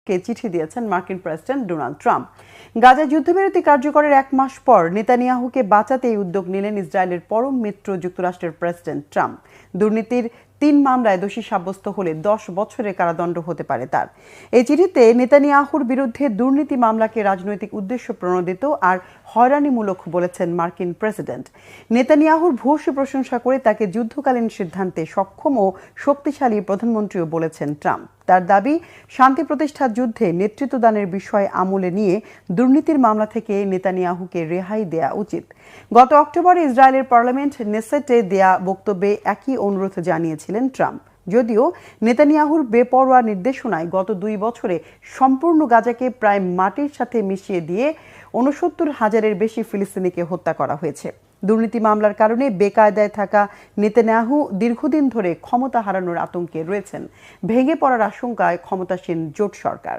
কে চিঠি দিয়েছেন মার্কিন প্রেসিডেন্ট ডোনাল্ড ট্রাম্প। গাজায় যুদ্ধবিরতি কার্যকরের 1 মাস পর নেতানিয়াহুকে বাঁচাতে এই উদ্যোগ নিলেন ইসরায়েলের পরম মিত্র যুক্তরাষ্ট্রের প্রেসিডেন্ট ট্রাম্প। দুর্নীতির 3 মামলায় দোষী সাব্যস্ত হলে 10 বছরের কারাদণ্ড হতে পারে তার। এই চিঠিতে নেতানিয়াহুর বিরুদ্ধে দুর্নীতি মামলাকে রাজনৈতিক উদ্দেশ্য প্রণোদিত আর হয়রানিমূলক বলেছেন মার্কিন প্রেসিডেন্ট। নেতানিয়াহুর ভূয়সী প্রশংসা করে তাকে যুদ্ধকালীন সিদ্ধান্তে সক্ষম ও শক্তিশালী প্রধানমন্ত্রীও বলেছেন ট্রাম্প। তার দাবি, শান্তি প্রতিষ্ঠার যুদ্ধে নেতৃত্বদানের বিষয় আমলে নিয়ে দুর্নীতির মামলা থেকে নেতানিয়াহুকে রেহাই দেয়া উচিত। গত অক্টোবরে ইসরায়েলের পার্লামেন্ট নেসেটে দেয়া বক্তব্যে একই অনুরোধ জানিয়েছিলেন ট্রাম্প। যদিও নেতানিয়াহুর বেপরোয়া নির্দেশনায় গত 2 বছরে সম্পূর্ণ গাজাকে প্রায় মাটির সাথে মিশিয়ে দিয়ে 69,000-এর বেশি ফিলিস্তিনিকে হত্যা করা হয়েছে। দুর্নীতি মামলার কারণে বেকায়দায় থাকা নেতানিয়াহু দীর্ঘদিন ধরে ক্ষমতা হারানোর আতঙ্কে রয়েছেন। ভেঙে পড়ার আশঙ্কায় ক্ষমতাসীন জোট সরকার।